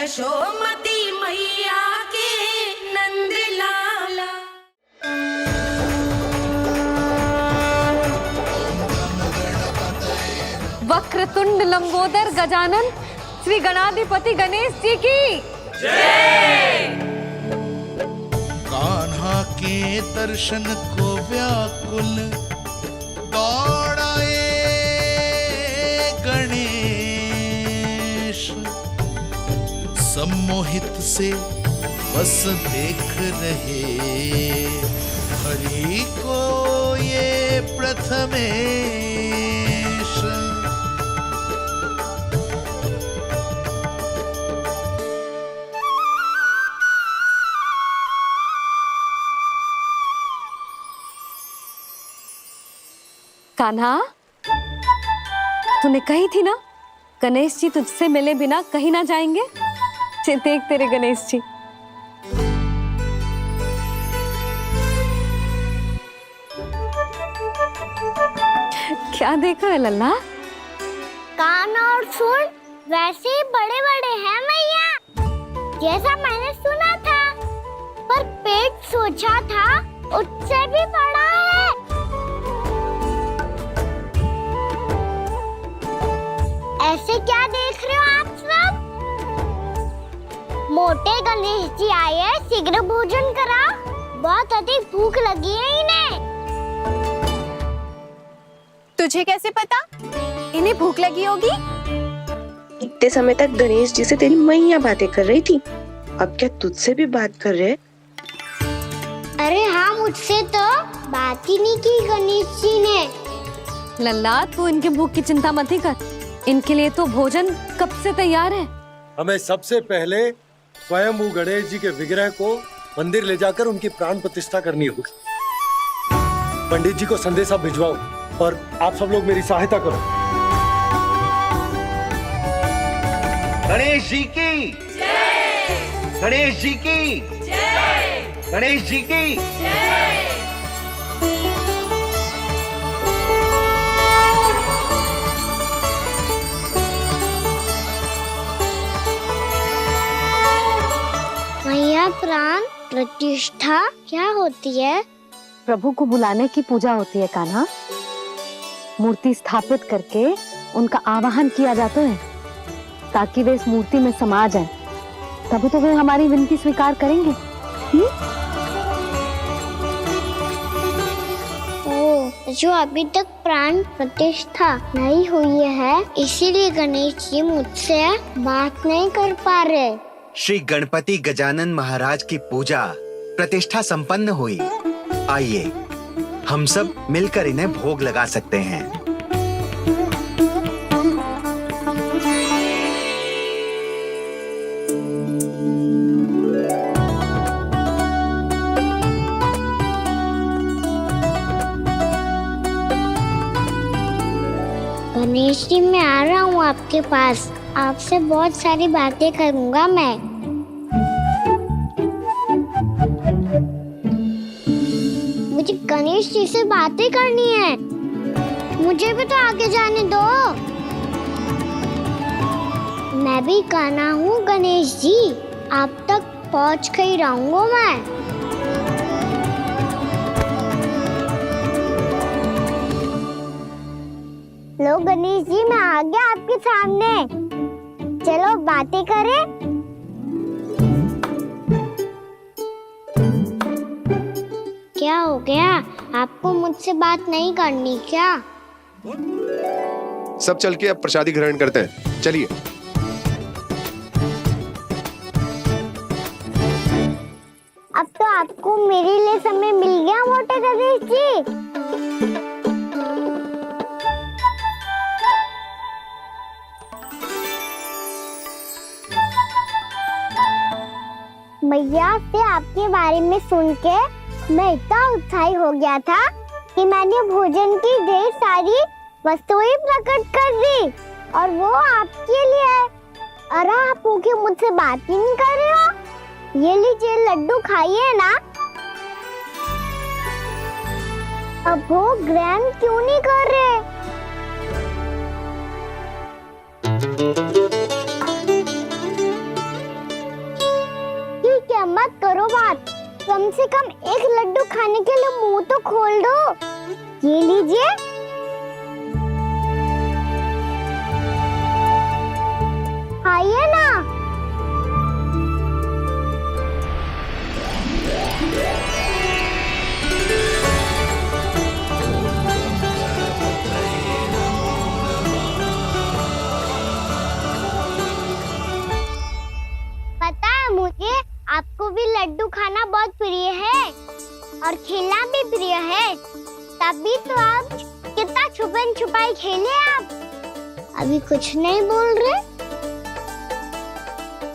यशोमती मैया के नंद लाला। वक्रतुंड लंबोदर गजानन श्री गणाधिपति गणेश जी की जय। कान्हा के दर्शन को व्याकुल दौड़ाए गणेश, सम्मोहित से बस देख रहे हरि को ये प्रथमेश। कान्हा, तूने कही थी ना गणेश जी तुझसे मिले बिना कहीं ना जाएंगे। देख तेरे गणेश जी। क्या देखा है लल्ला? कान और सुन वैसे ही बड़े बड़े हैं मैया, जैसा मैंने सुना था, पर पेट सोचा था उससे भी बड़ा है। ऐसे क्या देख रहे हो आप सब? मोटे गणेश जी आए हैं, शीघ्र भोजन करा, बहुत अधिक भूख लगी है इन्हें। तुझे कैसे पता इन्हें भूख लगी होगी? इतने समय तक गणेश जी से तेरी मैया बातें कर रही थी, अब क्या तुझसे भी बात कर रहे? अरे हाँ, मुझसे तो बात ही नहीं की गणेश जी ने। लल्ला, तू इनके भूख की चिंता मत ही कर, इनके लिए तो भोजन कब से तैयार है। हमें सबसे पहले स्वयं गणेश जी के विग्रह को मंदिर ले जाकर उनकी प्राण प्रतिष्ठा करनी होगी। पंडित जी को संदेशा भिजवाओ और आप सब लोग मेरी सहायता करो। गणेश जी की जय। गणेश जी की जय। गणेश जी की जय। मैया, प्राण प्रतिष्ठा क्या होती है? प्रभु को बुलाने की पूजा होती है कान्हा। मूर्ति स्थापित करके उनका आवाहन किया जाता है ताकि वे इस मूर्ति में समा जाएं। तभी तो वे हमारी विनती स्वीकार करेंगे। ओ, जो अभी तक प्राण प्रतिष्ठा नहीं हुई है, इसीलिए गणेश जी मुझसे बात नहीं कर पा रहे। श्री गणपति गजानन महाराज की पूजा प्रतिष्ठा संपन्न हुई। आइए हम सब मिलकर इन्हें भोग लगा सकते हैं। गणेश जी, मैं आ रहा हूँ आपके पास, आपसे बहुत सारी बातें करूँगा मैं। मुझे गणेश जी से बातें करनी है, मुझे भी तो आगे जाने दो। मैं भी कान्हा हूँ गणेश जी, आप तक पहुँच कर ही रहूँगा मैं। लो गणेश जी, मैं आ गया आपके सामने, चलो बातें करें। क्या हो गया, आपको मुझसे बात नहीं करनी क्या? सब चल के अब प्रसादी ग्रहण करते हैं, चलिए। अब तो आपको मेरे लिए समय मिल गया मोटे गणेश जी। मैया से आपके बारे में सुन के मैं इतना उत्साही हो गया था कि मैंने भोजन की ढेर सारी वस्तुएं प्रकट कर दी, और वो आपके लिए। अरे आप भूखे मुझसे बात ही नहीं कर रहे हो? ये लीजिए लड्डू खाइए ना। अब भोग ग्रहण क्यों नहीं कर रहे? मत करो बात, कम से कम एक लड्डू खाने के लिए मुंह तो खोल दो। ये लीजिए। खाइए ना। पता है मुझे, आपको भी लड्डू खाना बहुत प्रिय है और खेलना भी प्रिय है, तभी तो आप कितना छुपन छुपाई खेले। आप अभी कुछ नहीं बोल रहे,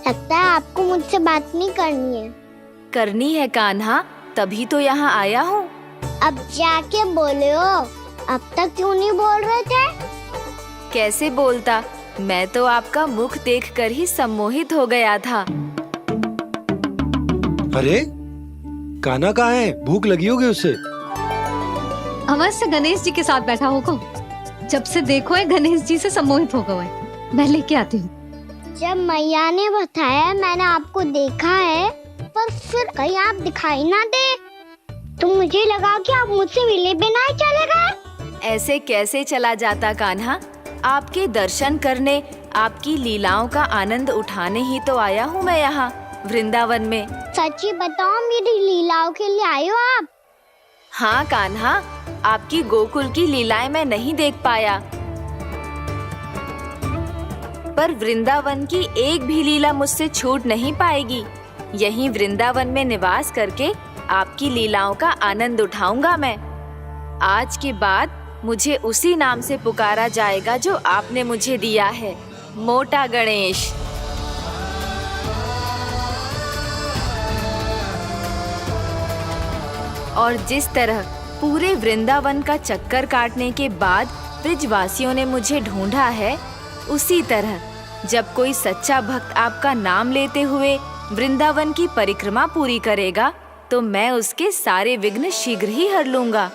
लगता है आपको मुझसे बात नहीं करनी है। करनी है कान्हा, तभी तो यहाँ आया हूँ। अब जाके बोले हो, अब तक क्यों नहीं बोल रहे थे? कैसे बोलता, मैं तो आपका मुख देखकर ही सम्मोहित हो गया था। अरे कान्हा कहाँ है? भूख लगी होगी उसे। अवश्य गणेश जी के साथ बैठा होगा। जब से देखो है गणेश जी से सम्मोहित हो गए। मैं लेके आती हूँ। जब मैया ने बताया मैंने आपको देखा है, पर फिर कहीं आप दिखाई ना दे, तो मुझे लगा कि आप मुझसे मिले बिना ही चले गए। ऐसे कैसे चला जाता कान्हा, आपके दर्शन करने, आपकी लीलाओं का आनंद उठाने ही तो आया हूँ मैं यहाँ वृंदावन में। सच्ची बताओ, मेरी लीलाओं के लिए आए हो आप? हाँ कान्हा, आपकी गोकुल की लीलाएं मैं नहीं देख पाया, पर वृंदावन की एक भी लीला मुझसे छूट नहीं पाएगी। यहीं वृंदावन में निवास करके आपकी लीलाओं का आनंद उठाऊंगा मैं। आज के बाद मुझे उसी नाम से पुकारा जाएगा जो आपने मुझे दिया है, मोटा गणेश। और जिस तरह पूरे वृंदावन का चक्कर काटने के बाद ब्रिजवासियों ने मुझे ढूंढा है, उसी तरह जब कोई सच्चा भक्त आपका नाम लेते हुए वृंदावन की परिक्रमा पूरी करेगा, तो मैं उसके सारे विघ्न शीघ्र ही हर लूंगा।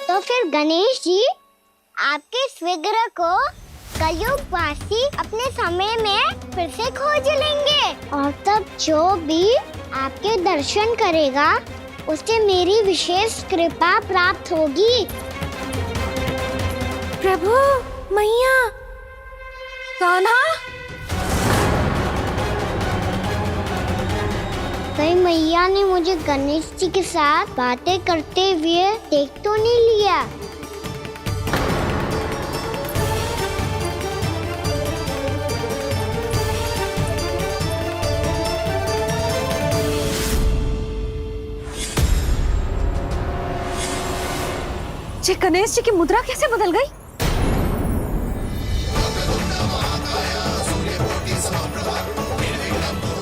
तो फिर गणेश जी, आपके इस विग्रह को कलयुगवासी अपने समय में फिर से खोज लेंगे, और तब जो भी आपके दर्शन करेगा उसे मेरी विशेष कृपा प्राप्त होगी। प्रभु, मैया, कान्हा। कहीं मैया ने मुझे गणेश जी के साथ बातें करते हुए देख तो नहीं लिया? जी गणेश जी की मुद्रा कैसे बदल गई?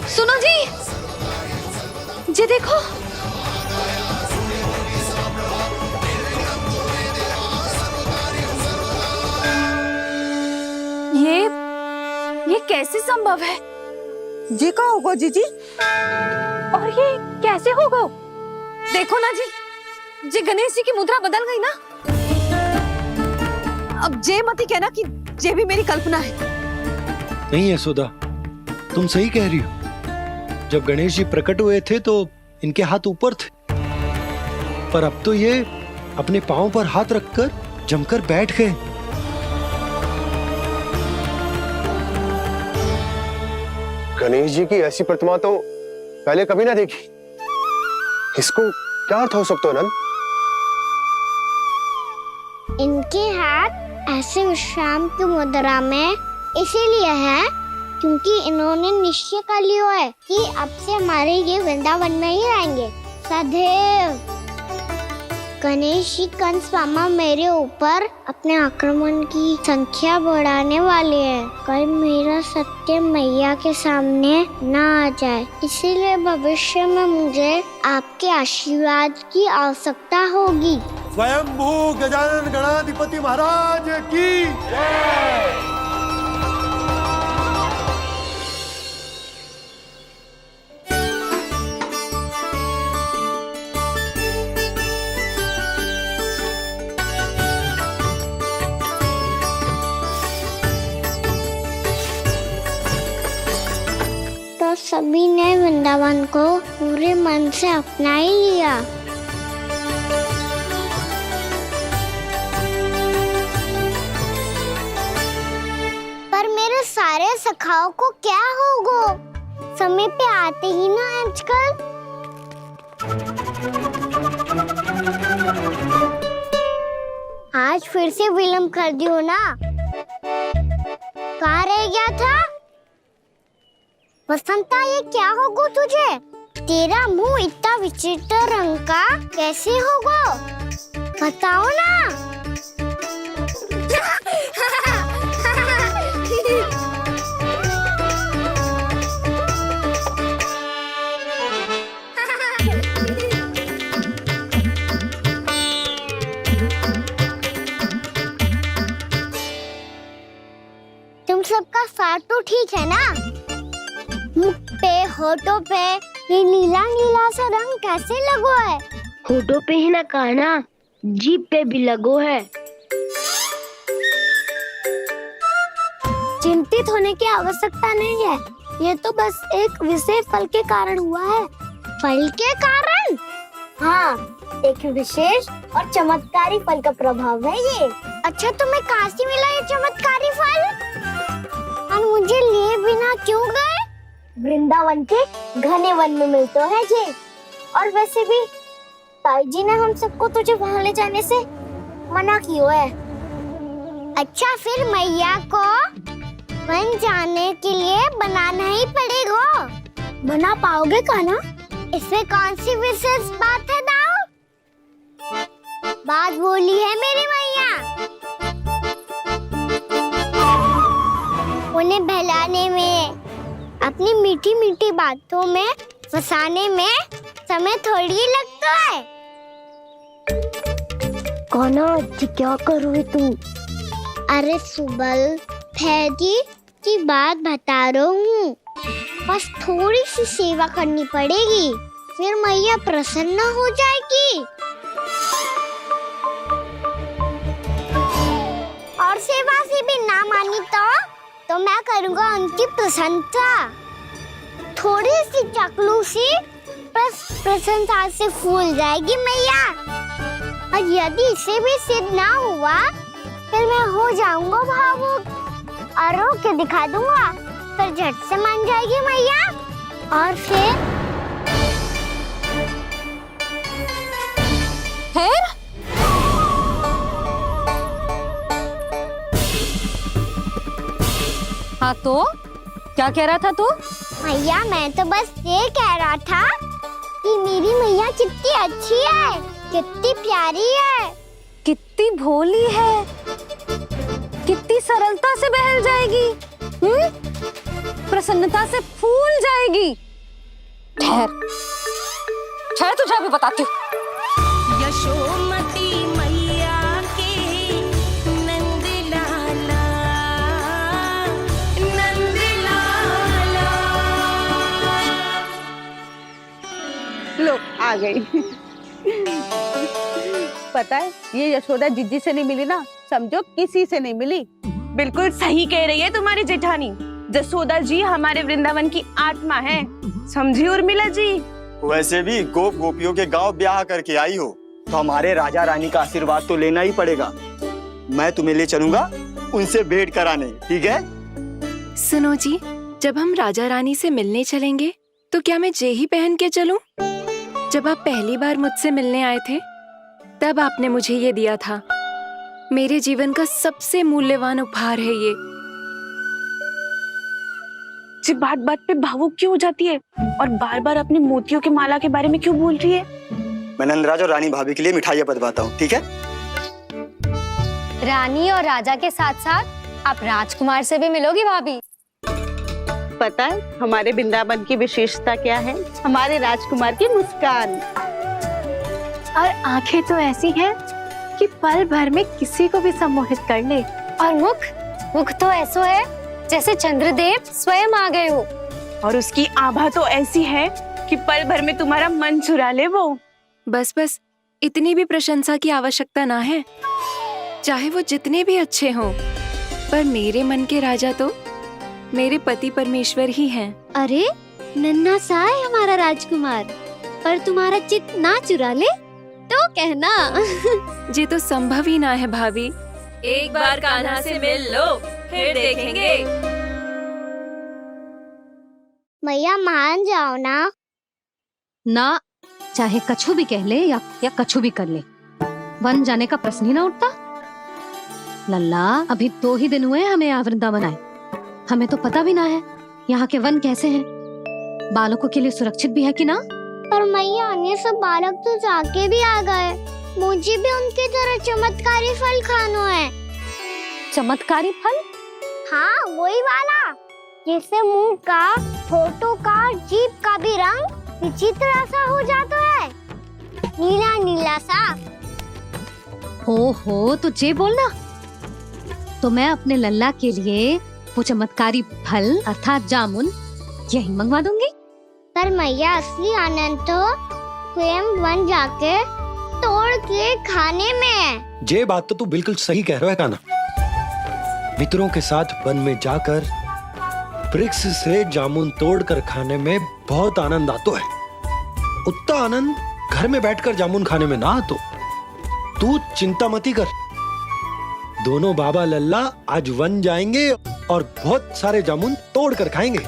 सुनो जी देखो। ये कैसे संभव है? जी का होगा जीजी? और ये कैसे होगा? देखो ना जी गणेश जी की मुद्रा बदल गई ना। अब जे मती कहना कि ये भी मेरी कल्पना है। नहीं यशोदा, तुम सही कह रही हो। जब गणेश जी प्रकट हुए थे तो इनके हाथ ऊपर थे, पर अब तो ये अपने पांव पर हाथ रखकर जमकर बैठ गए। गणेश जी की ऐसी प्रतिमा तो पहले कभी ना देखी। इसको क्या अर्थ हो सकता है नंद? इनके हाथ ऐसे विश्राम की मुद्रा में इसीलिए है क्योंकि इन्होंने निश्चय कर लिया है कि अब से हमारे ये वृंदावन में ही रहेंगे सदैव। गणेश जी कंस मामा मेरे ऊपर अपने आक्रमण की संख्या बढ़ाने वाले हैं, कल मेरा सत्य मैया के सामने ना आ जाए, इसीलिए भविष्य में मुझे आपके आशीर्वाद की आवश्यकता होगी। स्वयंभू गजानन गणाधिपति महाराज की जय। सभी ने वृंदावन को पूरे मन से अपना ही लिया। पर मेरे सारे सखाओं को क्या होगा? समय पे आते ही ना आजकल। आज फिर से विलम्ब कर दियो ना। कहाँ रह गया था? वसंता, ये क्या होगा तुझे? तेरा मुंह इतना विचित्र रंग का कैसे होगा? बताओ ना। तुम सबका साथ तो ठीक है ना? मुख पे, होठों पे ये नीला नीला सा रंग कैसे लगो है? होठों पे ही ना कहना, जीभ पे भी लगो है। चिंतित होने की आवश्यकता नहीं है। ये तो बस एक विशेष फल के कारण हुआ है। फल के कारण? हाँ, एक विशेष और चमत्कारी फल का प्रभाव है ये। अच्छा, तुम्हें कहाँ से मिला ये चमत्कारी फल? और मुझे लिए बिना क्यों गए? वृंदावन के घने वन में मिलता है ये। और वैसे भी ताई जी ने हम सबको तुझे वहाँ ले जाने से मना किया है। अच्छा, फिर मैया को वन जाने के लिए बनाना ही पड़ेगा। बना पाओगे कान्हा? इसमें कौन सी विशेष बात है दाऊ? बात बोली है मेरी मैया। उन्हें बहलाने में, अपनी मीठी मीठी बातों में फंसाने में समय थोड़ी लगता है। कान्हा, क्या कर रही तू? अरे सुबल, फैदी की बात बता रहा हूँ। बस थोड़ी सी सेवा करनी पड़ेगी, फिर मैया प्रसन्न हो जाएगी। और सेवा से भी ना मानी तो मैं करूँगा उनकी प्रशंसा। थोड़ी सी चकलूसी प्रशंसा से फूल जाएगी मैया। और यदि इसे भी सिद्ध ना हुआ, फिर मैं हो जाऊंगा भावुक और रो के दिखा दूंगा। फिर झट से मान जाएगी मैया। और फिर हाँ तो क्या कह रहा था तू? मैया, मैं तो बस ये कह रहा था कि मेरी मैया कितनी अच्छी है, कितनी प्यारी है, कितनी भोली है, कितनी सरलता से बहल जाएगी, प्रसन्नता से फूल जाएगी। ठहर ठहर, तुझे अभी बताती हूँ। यशोमती मैया के नंद लाला, नंद लाला। लो आ गई। पता है, ये यशोदा जिज्जी से नहीं मिली ना, समझो किसी से नहीं मिली। बिल्कुल सही कह रही है तुम्हारी जेठानी। जसोदा जी हमारे वृंदावन की आत्मा है, समझी उर्मिला जी। वैसे भी गोप गोपियों के गांव ब्याह करके आई हो, तो हमारे राजा रानी का आशीर्वाद तो लेना ही पड़ेगा। मैं तुम्हें ले चलूंगा उनसे भेंट कराने, ठीक है? सुनो जी, जब हम राजा रानी से मिलने चलेंगे तो क्या मैं जे ही पहन के चलूं? जब आप पहली बार मुझसे मिलने आए थे, तब आपने मुझे ये दिया था। मेरे जीवन का सबसे मूल्यवान उपहार है ये। जी बात बात पे भावुक क्यों हो जाती है और बार बार अपनी मोतियों के माला के बारे में क्यों बोल रही है? मैं नंदराज और रानी भाभी के लिए मिठाइयाँ बंटवाता हूँ, ठीक है? रानी और राजा के साथ साथ आप राजकुमार से भी मिलोगी भाभी। पता है हमारे वृंदावन की विशेषता क्या है? हमारे राजकुमार की मुस्कान। और आंखें तो ऐसी हैं कि पल भर में किसी को भी सम्मोहित कर ले। और मुख तो ऐसा है जैसे चंद्रदेव स्वयं आ गए हो। और उसकी आभा तो ऐसी है कि पल भर में तुम्हारा मन चुरा ले वो। बस बस, इतनी भी प्रशंसा की आवश्यकता ना है। चाहे वो जितने भी अच्छे हों, पर मेरे मन के राजा तो मेरे पति परमेश्वर ही हैं। अरे नन्हा सा है हमारा राजकुमार, पर तुम्हारा चित ना चुरा ले तो कहना। ये तो संभव ही ना है भाभी। एक बार कान्हा से मिल लो, फिर देखेंगे। मैया मान जाओ ना। ना, चाहे कछु भी कह ले या कछु भी कर ले, वन जाने का प्रश्न ही ना उठता। लल्ला, अभी 2 ही दिन हुए हमें यहाँ वृंदावन आए, हमें तो पता भी ना है यहाँ के वन कैसे हैं, बालकों के लिए सुरक्षित भी है कि ना। पर मैया अन्य सब बालक तो जाके भी आ गए, मुझे भी उनकी तरह चमत्कारी फल खाना है। चमत्कारी फल? हाँ, वही वाला जिससे मुंह का, होठों का, जीभ का भी रंग विचित्र सा हो जाता है, नीला नीला सा। हो तो जे बोलना, तो मैं अपने लल्ला के लिए वो चमत्कारी फल अर्थात जामुन यही मंगवा दूंगी। पर मैया असली आनंद तो स्वयं वन जाके तोड़ के खाने में है। ये बात तो तू बिल्कुल सही कह रहा है कान्हा। मित्रों के साथ वन में जाकर वृक्ष से जामुन तोड़कर खाने में बहुत आनंद आता है। उतना आनंद घर में बैठकर जामुन खाने में ना आतो। तू चिंता मती कर, दोनों बाबा लल्ला आज वन जाएंगे और बहुत सारे जामुन तोड़कर खाएंगे।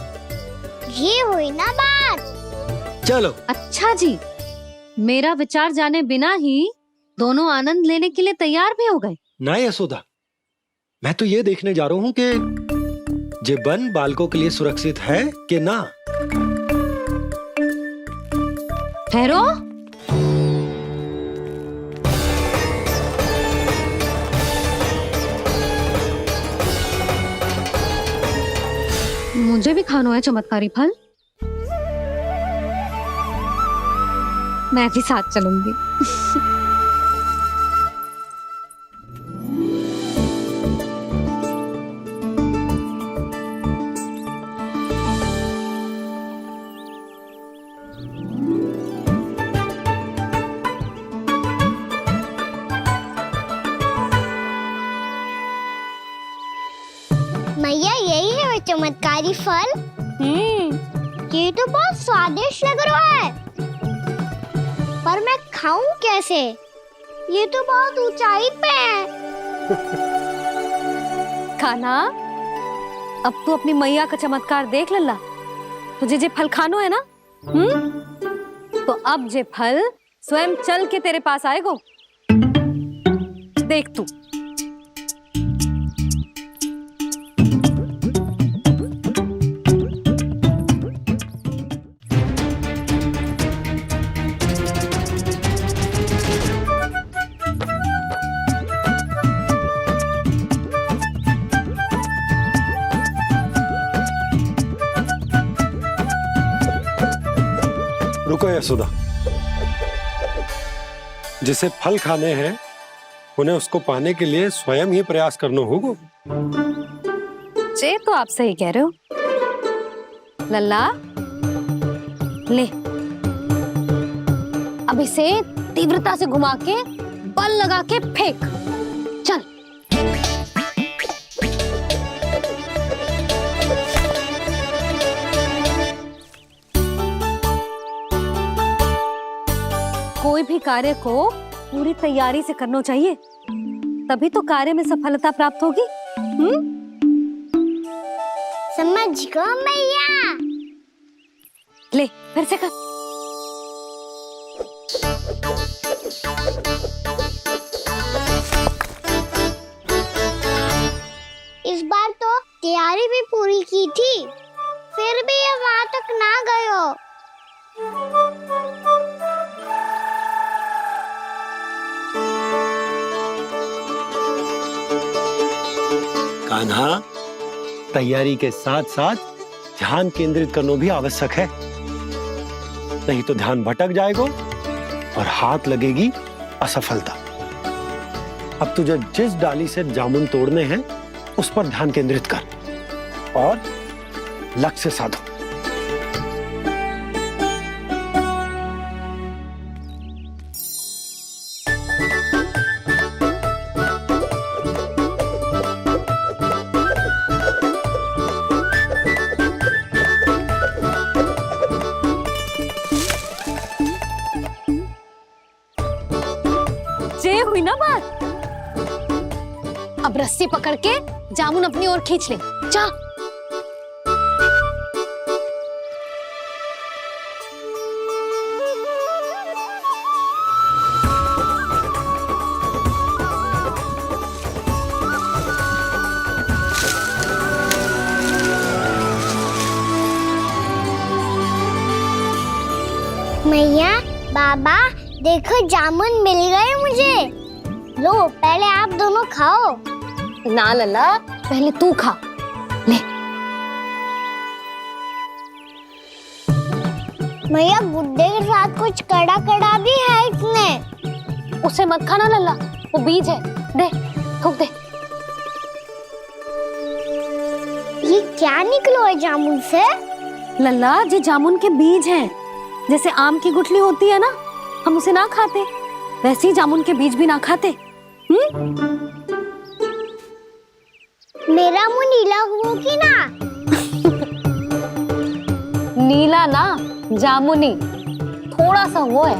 ये हुई ना बात। चलो। अच्छा जी, मेरा विचार जाने बिना ही दोनों आनंद लेने के लिए तैयार भी हो गए। ना यशोदा, मैं तो ये देखने जा रहा हूँ कि ये वन बालकों के लिए सुरक्षित है कि ना। ठहरो, मुझे भी खाना है चमत्कारी फल, मैं भी साथ चलूंगी। मैया यही है वो चमत्कारी फल। ये तो बहुत स्वादिष्ट लग रहा है, पर मैं खाऊं कैसे? ये तो बहुत ऊंचाई पे है। खाना, अब तू अपनी मैया का चमत्कार देख लल्ला। तुझे जे फल खानो है ना, तो अब जे फल स्वयं चल के तेरे पास आएगो। देख तू। रुको यशोदा, जिसे फल खाने हैं उन्हें उसको पाने के लिए स्वयं ही प्रयास करना होगा। जे तो आप सही कह रहे हो लल्ला। ले, अब इसे तीव्रता से घुमा के बल लगा के फेंक। चल। कोई भी कार्य को पूरी तैयारी से करना चाहिए, तभी तो कार्य में सफलता प्राप्त होगी। समझ गो मैया। ले, फिर से कर। इस बार तो तैयारी भी पूरी की थी, फिर भी ये वहां तक ना गए हो। कान्हा, तैयारी के साथ साथ ध्यान केंद्रित करना भी आवश्यक है, नहीं तो ध्यान भटक जाएगा और हाथ लगेगी असफलता। अब तुझे जिस डाली से जामुन तोड़ने हैं उस पर ध्यान केंद्रित कर और लक्ष्य साधो। हुई ना बात। अब रस्सी पकड़ के जामुन अपनी ओर खींच ले, जा। मैया, बाबा, देखो जामुन मिल गए मुझे। लो, पहले आप दोनों खाओ। ना लल्ला, पहले तू खा ले। मैया, गुड्डे के साथ कुछ कड़ा कड़ा भी है इसमें। उसे मत खाना लल्ला, वो बीज है। दे, थूक दे। ये क्या निकलो है जामुन से? लल्ला, ये जामुन के बीज हैं। जैसे आम की गुठली होती है ना, हम उसे ना खाते, वैसे ही जामुन के बीज भी ना खाते। मेरा मुंह नीला हुआ कि ना? नीला ना, जामुनी, थोड़ा सा वो है।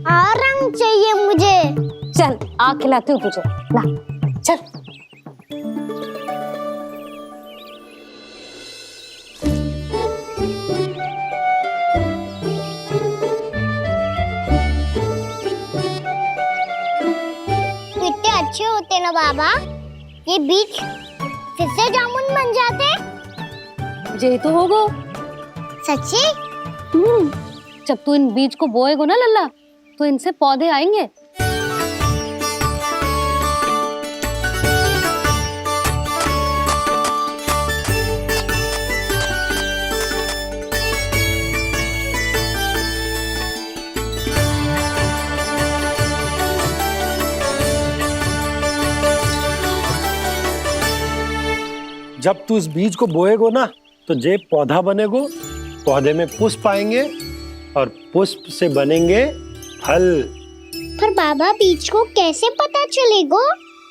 और रंग चाहिए मुझे। चल, आ खिलाती हूँ तुझे, ला, चल। कितने अच्छे होते ना बाबा, ये बीज फिर से जामुन बन जाते। ये तो होगा सच्ची? जब तू इन बीज को बोएगो ना लल्ला, तो इनसे पौधे आएंगे। जब तू इस बीज को बोएगो ना, तो जे पौधा बनेगो, पौधे में पुष्प आएंगे और पुष्प से बनेंगे फल। पर बाबा, बीज को कैसे पता चलेगा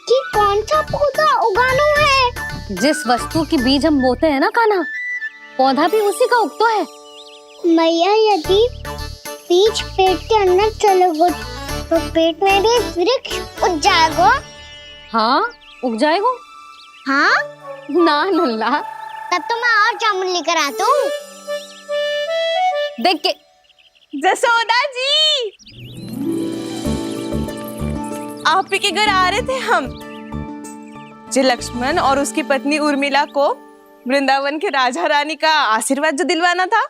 कि कौन सा पौधा उगाना है? जिस वस्तु की बीज हम बोते हैं ना कान्हा, पौधा भी उसी का उगता है। मैया, यदि बीज पेट के अंदर चलेगा तो पेट में भी वृक्ष उग जाएगा। हाँ, उग जाएगा। हाँ? ना लल्ला, तब तो मैं और जामुन लेकर आता हूँ। देख के। जसोदा जी, आप ही के घर आ रहे थे हम। जो लक्ष्मण और उसकी पत्नी उर्मिला को वृंदावन के राजा रानी का आशीर्वाद जो दिलवाना था।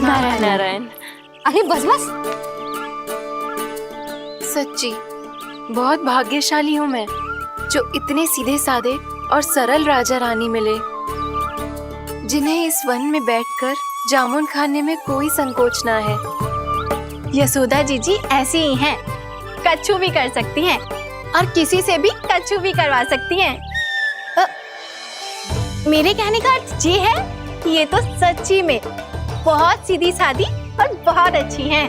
नारायण नारायण। अरे बस बस। सच्ची बहुत भाग्यशाली हूँ मैं, जो इतने सीधे साधे और सरल राजा रानी मिले, जिन्हें इस वन में बैठकर जामुन खाने में कोई संकोच ना है। यशोदा जीजी ऐसी ही हैं, कच्छू भी कर सकती हैं और किसी से भी कच्छू भी करवा सकती हैं। मेरे कहने का अर्थ ये है कि ये तो सच्ची में बहुत सीधी सादी और बहुत अच्छी हैं।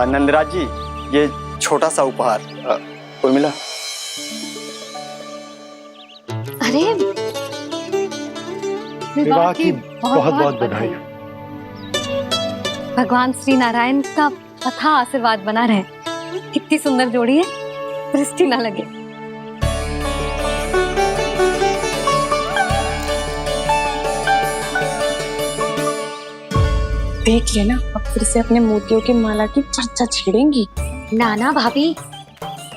नंदराज जी, ये छोटा सा उपहार। उर्मिला। अरे, विवाह की बहुत बहुत बधाई। भगवान श्री नारायण का अथाह आशीर्वाद बना रहे। कितनी सुंदर जोड़ी है, दृष्टि ना लगे। देख लेना, अब फिर से अपने मोतियों की माला की चर्चा छेड़ेंगी। नाना भाभी,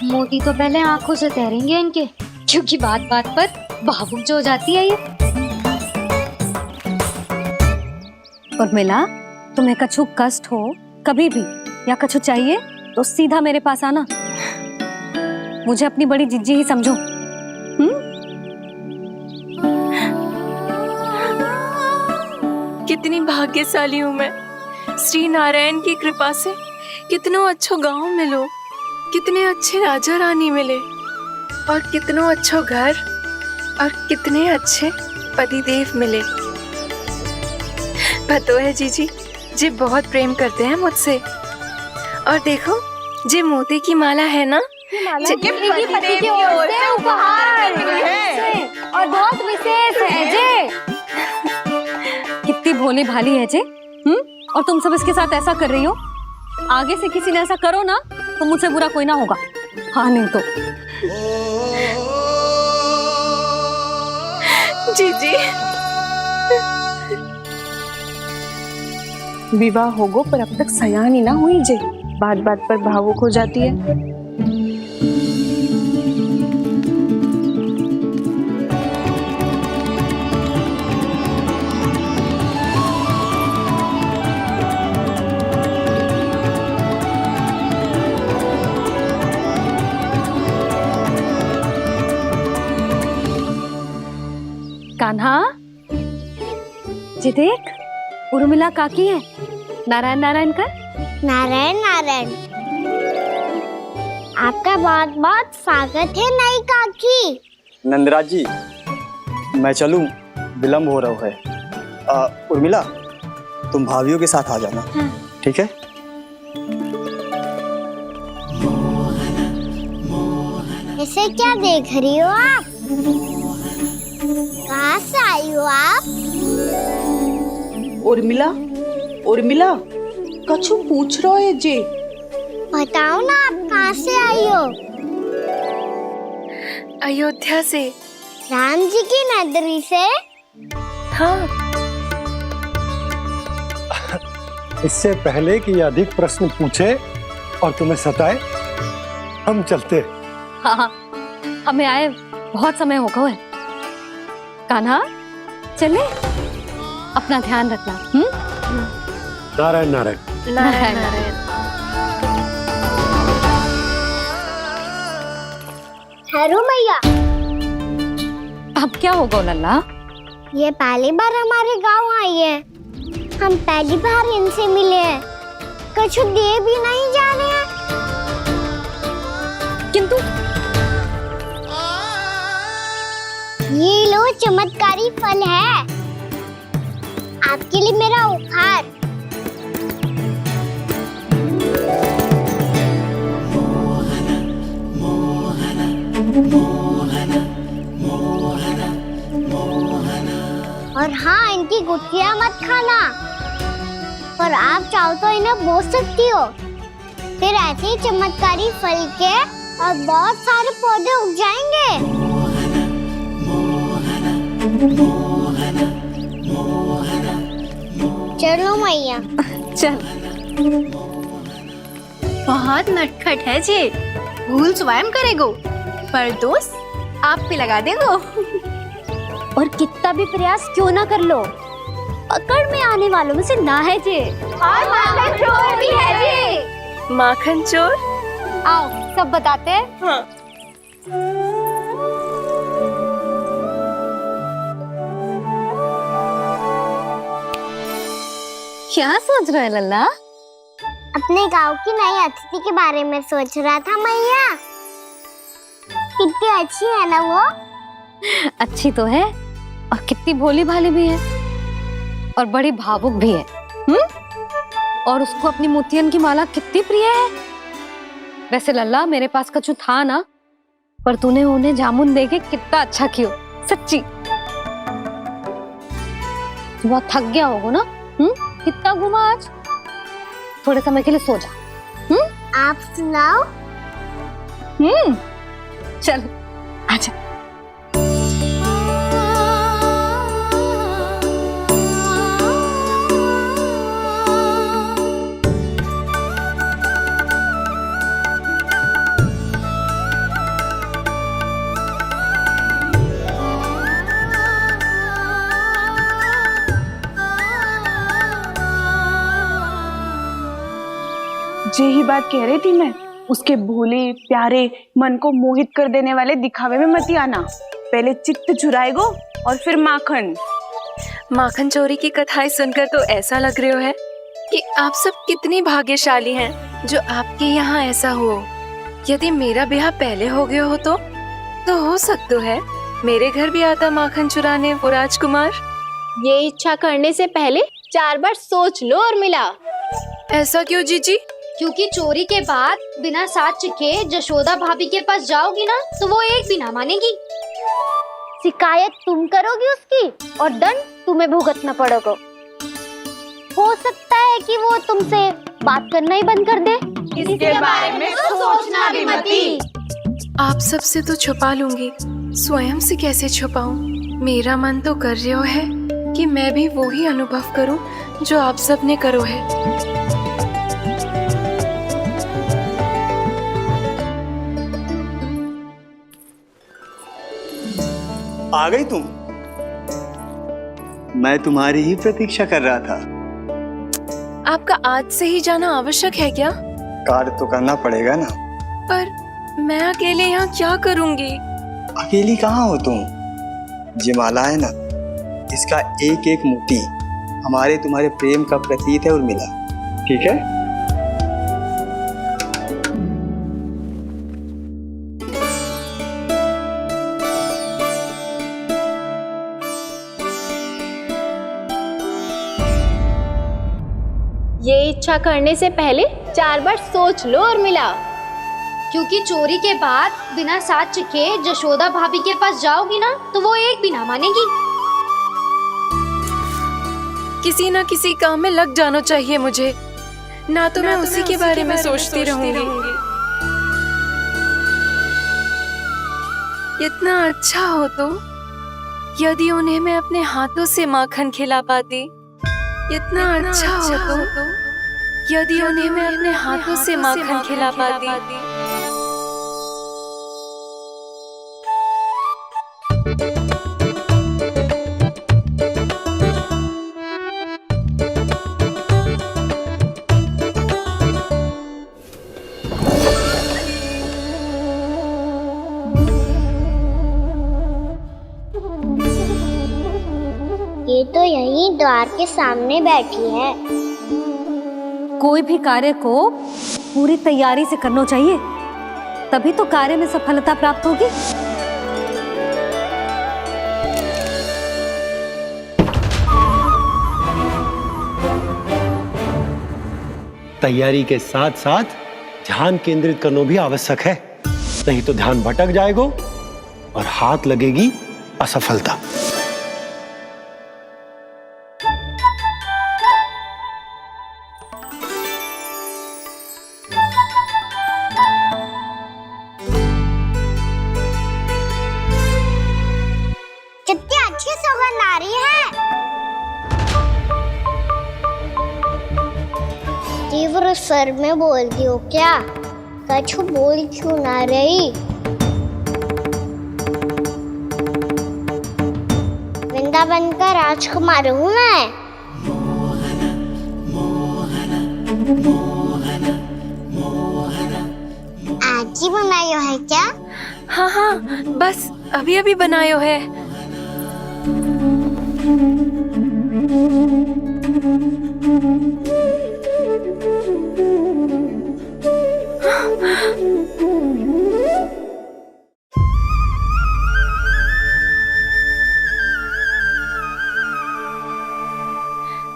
मोती तो पहले आंखों से तैरेंगे इनके, क्योंकि बात बात पर भावुक जो हो जाती है ये। उर्मिला, तुम्हें कछु कष्ट हो कभी भी या कछु चाहिए तो सीधा मेरे पास आना। मुझे अपनी बड़ी जिज्जी ही समझो। कितनी भाग्यशाली हूँ मैं, श्री नारायण की कृपा से कितनों अच्छो गांव मिलो, कितने अच्छे राजा रानी मिले, और कितनों अच्छो घर और कितने अच्छे पतिदेव मिले। पतो है जीजी, जे बहुत प्रेम करते हैं मुझसे। और देखो, जे मोती की माला है ना, ये पति की ओर से उपहार है और बहुत विशेष है जे। कितनी भोली भाली है जे। और तुम सब इसके साथ ऐसा कर रही हो। आगे से किसी ने ऐसा करो ना तो मुझसे बुरा कोई ना होगा। हाँ नहीं तो। जीजी, विवाह होगो पर अब तक सयानी ना हुई जे। बात बात पर भावुक हो जाती है। कान्हा, जी देख, उर्मिला काकी है। नारायण नारायण कर। नारायण नारायण। आपका बहुत बहुत स्वागत है नई काकी। नंदराज जी, मैं चलूं, विलंब हो रहा है। उर्मिला, तुम भाभियों के साथ आ जाना। ठीक है? इसे क्या देख रही हो आप? कहाँ से आई हो आप? उर्मिला, उर्मिला, कछु पूछ रहा है जे। बताओ ना, आप कहाँ से आई हो? अयोध्या से। राम जी की नगरी से? हाँ। इससे पहले कि ये अधिक प्रश्न पूछे और तुम्हें सताए, हम चलते। हाँ, हमें आए बहुत समय हो गया है। कान्हा, चले, अपना ध्यान रखना। नारायण नारायण। नारायण नारायण। ठहरो मैया। अब क्या होगा लल्ला? ये पहली बार हमारे गांव आई है। हम पहली बार इनसे मिले हैं। कुछ दे भी नहीं जा रहे हैं। किंतु ये लो, चमत्कारी फल है आपके लिए, मेरा उपहार। और हाँ, इनकी गुठलियां मत खाना। और आप चाहो तो इन्हें बोस सकती हो। फिर ऐसे ही चमत्कारी फल के और बहुत सारे पौधे उग जाएंगे। चलो मैया। चल। बहुत नटखट है जे। भूल स्वयं करेगो पर दोष आप पे लगा देगो। और कितना भी प्रयास क्यों ना कर लो, पकड़ में आने वालों में से ना है जे। और माखन चोर भी है जे। माखन चोर? आओ सब बताते हैं। हाँ। क्या सोच रहे लल्ला? अपने गांव की नई अतिथि के बारे में सोच रहा था मैया। कितनी अच्छी है ना वो? अच्छी तो है और कितनी भोली भाली भी है और बड़ी भावुक भी है। और उसको अपनी मोतियन की माला कितनी प्रिय है। वैसे लल्ला, मेरे पास कछु था ना, पर तूने उन्हें जामुन देके कितना अच्छा किया, सच्ची। बहुत थक गया होगा ना? कितना घुमा आज। थोड़े समय के लिए सो जा। आप सुनाओ। चल आजा। यही बात कह रही थी मैं। उसके भोले प्यारे मन को मोहित कर देने वाले दिखावे में मत आना। पहले चित्त चुराएगो और फिर माखन। माखन चोरी की कथाएं सुनकर तो ऐसा लग रहा है कि आप सब कितनी भाग्यशाली हैं जो आपके यहाँ ऐसा हो। यदि मेरा ब्याह पहले हो गया हो तो हो सकता है मेरे घर भी आता माखन चुराने वो राजकुमार। ये इच्छा करने से पहले 4 बार सोच लो और मिला। ऐसा क्यों जीजी? क्योंकि चोरी के बाद बिना साक्ष्य के जशोदा भाभी के पास जाओगी ना तो वो एक भी ना मानेगी। शिकायत तुम करोगी उसकी और दंड तुम्हें भुगतना पड़ेगा। हो सकता है कि वो तुमसे बात करना ही बंद कर दे। इसके बारे में तो सोचना भी मती। आप सबसे तो छुपा लूंगी, स्वयं से कैसे छुपाऊं? मेरा मन तो कर रहा है कि मैं भी वो ही अनुभव करूं जो आप सब ने करो है। आ गई तुम? मैं तुम्हारी ही प्रतीक्षा कर रहा था। आपका आज से ही जाना आवश्यक है क्या? कार्य तो करना पड़ेगा ना। पर मैं अकेले यहाँ क्या करूँगी? अकेली कहाँ हो तुम? ये माला है ना, इसका एक एक मोती हमारे तुम्हारे प्रेम का प्रतीक है उर्मिला, ठीक है? ये इच्छा करने से पहले 4 बार सोच लो और मिला। क्योंकि चोरी के बाद बिना साक्ष्य के जशोदा भाभी के पास जाओगी ना तो वो एक भी ना मानेगी। किसी न किसी काम में लग जाना चाहिए मुझे, ना तो मैं उसी के बारे में सोचती रहूंगी। इतना अच्छा हो तो यदि उन्हें मैं अपने हाथों से माखन खिला पाती। इतना अच्छा हो तो यदि उन्हें मैं अपने हाथों से माखन खिला पाती। ये तो यहीं द्वार के सामने बैठी है। कोई भी कार्य को पूरी तैयारी से करना चाहिए, तभी तो कार्य में सफलता प्राप्त होगी। तैयारी के साथ साथ ध्यान केंद्रित करना भी आवश्यक है, नहीं तो ध्यान भटक जाएगा और हाथ लगेगी असफलता। कितनी अच्छी सुगंध आ रही है। तीव्र स्वर में बोलती हो क्या? कछु बोल क्यों ना रही? वृंदावन का राजकुमार हूँ मैं। आज ही बनायो है क्या? हाँ हाँ, बस अभी अभी बनायो है।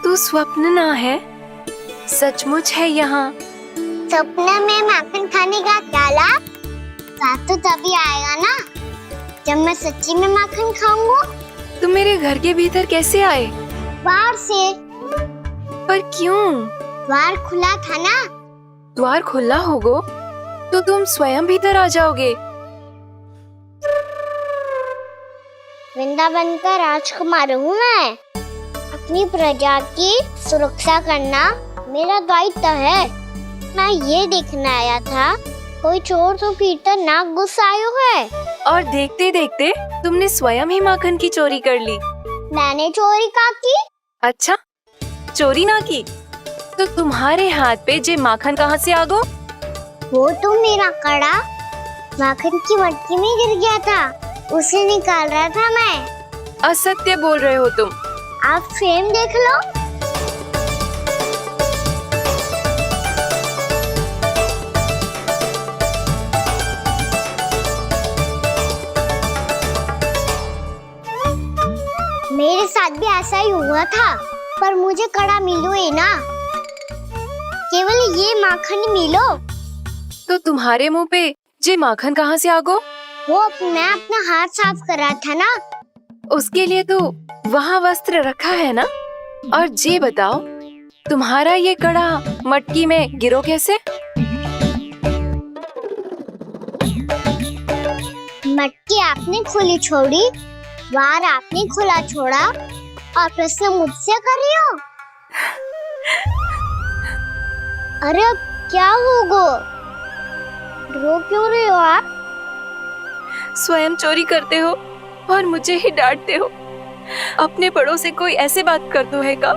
तू स्वप्न ना है, सचमुच है यहाँ। सपने में माखन खाने का क्या लाभ? स्वाद तो तभी आएगा ना जब मैं सच्ची में माखन खाऊंगा। तुम मेरे घर के भीतर कैसे आए? बाहर से। पर क्यों? द्वार खुला था ना। द्वार खुला होगा तो तुम स्वयं भीतर आ जाओगे। वृंदावन का राजकुमार हूँ मैं। अपनी प्रजा की सुरक्षा करना मेरा दायित्व है। मैं ये देखने आया था कोई चोर तो भीतर ना घुस आयो है। और देखते देखते तुमने स्वयं ही माखन की चोरी कर ली। मैंने चोरी का की? अच्छा, चोरी ना की तो तुम्हारे हाथ पे जे माखन कहाँ से आ गो? वो तो मेरा कड़ा माखन की मटकी में गिर गया था, उसे निकाल रहा था मैं। असत्य बोल रहे हो तुम। आप स्वयं देख लो। मेरे साथ भी ऐसा ही हुआ था। पर मुझे कड़ा मिलो ही ना, केवल ये माखन ही मिलो। तो तुम्हारे मुंह पे ये माखन कहाँ से आ गो? वो मैं अपना हाथ साफ कर रहा था ना। उसके लिए तो वहाँ वस्त्र रखा है ना। और ये बताओ, तुम्हारा ये कड़ा मटकी में गिरो कैसे? मटकी आपने खुली छोड़ी, वार आपने खुला छोड़ा, और प्रश्न मुझसे कर रही हो? अरे अब क्या होगा? रो क्यों रहे हो आप? स्वयं चोरी करते हो और मुझे ही डांटते हो। अपने बड़ों से कोई ऐसे बात कर दो है का?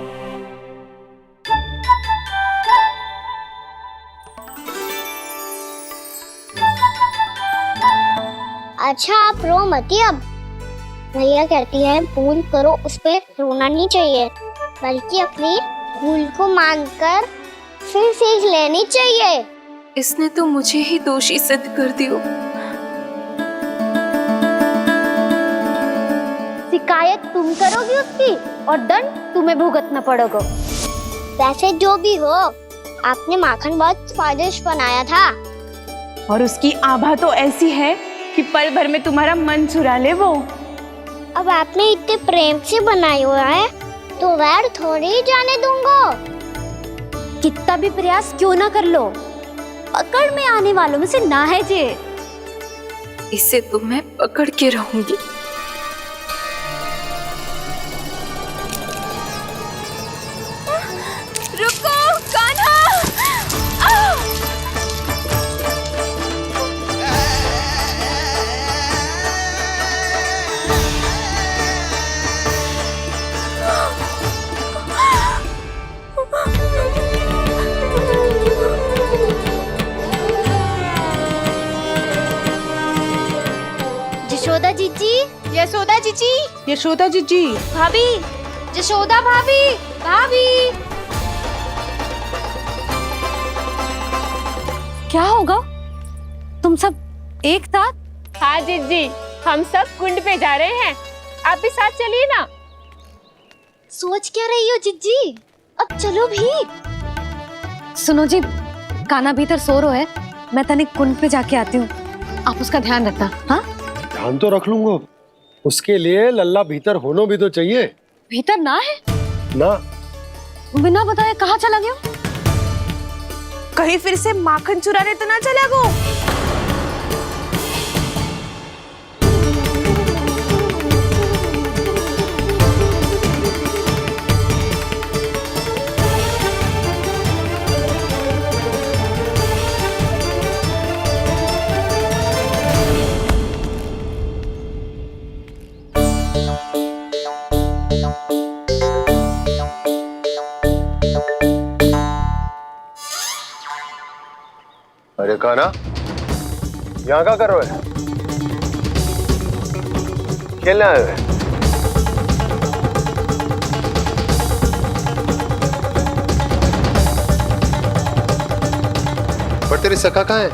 अच्छा आप रो मती अब। भैया कहती है भूल करो, उस पे रोना नहीं चाहिए, बल्कि अपनी भूल को मानकर फिर सीख लेनी चाहिए। इसने तो मुझे ही दोषी सिद्ध कर दियो। शिकायत तुम करोगी उसकी और दंड तुम्हें भुगतना पड़ेगा। वैसे जो भी हो, आपने माखन बहुत स्वादिष्ट बनाया था। और उसकी आभा तो ऐसी है कि पल भर में तुम्हारा मन चुरा ले वो। अब आपने इतने प्रेम से बनाया हुआ है तो वैर थोड़ी ही जाने दूंगा। कितना भी प्रयास क्यों ना कर लो, पकड़ में आने वालों में से ना है जे। इसे तो मैं पकड़ के रहूंगी। रुको कान्हा! यशोदा जीजी, यशोदा जीजी, यशोदा जीजी, भाभी, यशोदा भाभी, भाभी। क्या होगा? तुम सब एक साथ? हाँ जीजी, हम सब कुंड पे जा रहे हैं, आप भी साथ चलिए ना। सोच क्या रही हो जीजी? अब चलो भी। सुनो जी, कान्हा भीतर सो रो है, मैं तनिक कुंड पे जाके आती हूँ, आप उसका ध्यान रखना। हाँ, ध्यान तो रख लूंगा, उसके लिए लल्ला भीतर होना भी तो चाहिए। भीतर ना है ना? बिना बताए कहाँ चला गया? कहीं फिर से माखन चुराने तो ना चला गो? अरे कान्हा, यहाँ क्या कर रहे हो? खेलने आए हुए? पर तेरी सखा कहाँ है?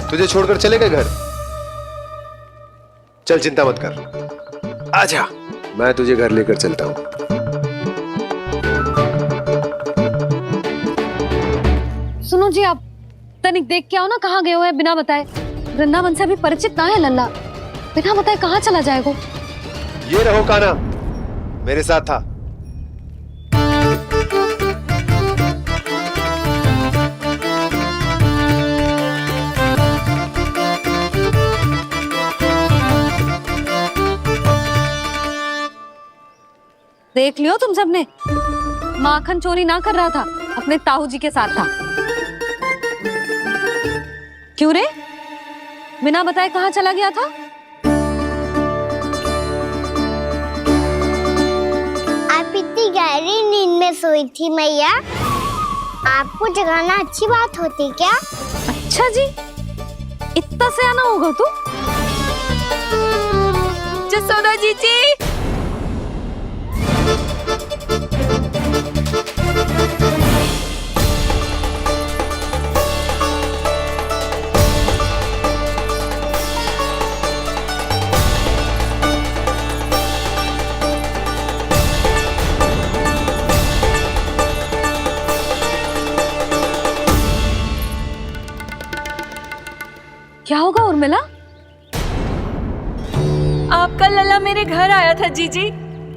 तुझे छोड़कर चले गए घर? चल चिंता मत कर, आजा, मैं तुझे घर लेकर चलता हूँ। सुनो जी, आप तनिक देख के आओ ना, कहाँ गए हुए हैं बिना बताए। वृंदावन से अभी परिचित ना है लल्ला, बिना बताए कहाँ चला जाएगा? ये रहो कान्हा, मेरे साथ था। देख लियो तुम सबने, माखन चोरी ना कर रहा था, अपने ताऊ जी के साथ था। क्यों रे, बिना बताए कहाँ चला गया था? आप इतनी गहरी नींद में सोई थी मैया, आपको जगाना अच्छी बात होती क्या? अच्छा जी, इतना सयाना होगा तू? यशोदा जीजी, क्या होगा उर्मिला? आपका लला मेरे घर आया था जीजी,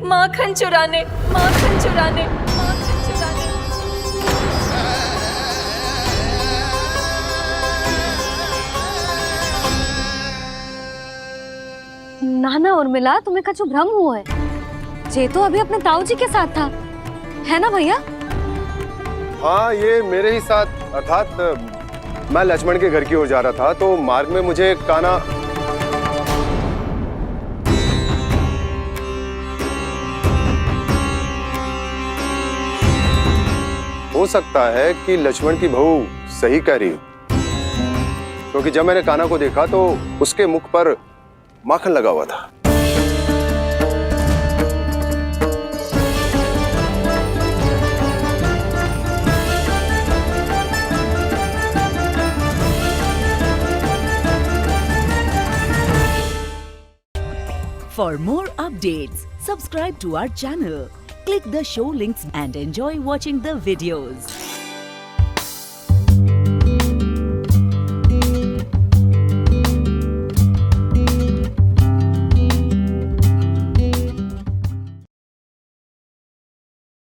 माखन चुराने, माखन चुराने, माखन चुराने। ना ना उर्मिला, तुम्हें कछु भ्रम हुआ है। जे तो अभी अपने ताऊ जी के साथ था, है ना भैया? हाँ, ये मेरे ही साथ, अर्थात मैं लक्ष्मण के घर की ओर जा रहा था तो मार्ग में मुझे कान्हा। हो सकता है कि लक्ष्मण की बहू सही कह रही हो, क्योंकि जब मैंने कान्हा को देखा तो उसके मुख पर माखन लगा हुआ था। For more updates, subscribe to our channel, click the show links and enjoy watching the videos.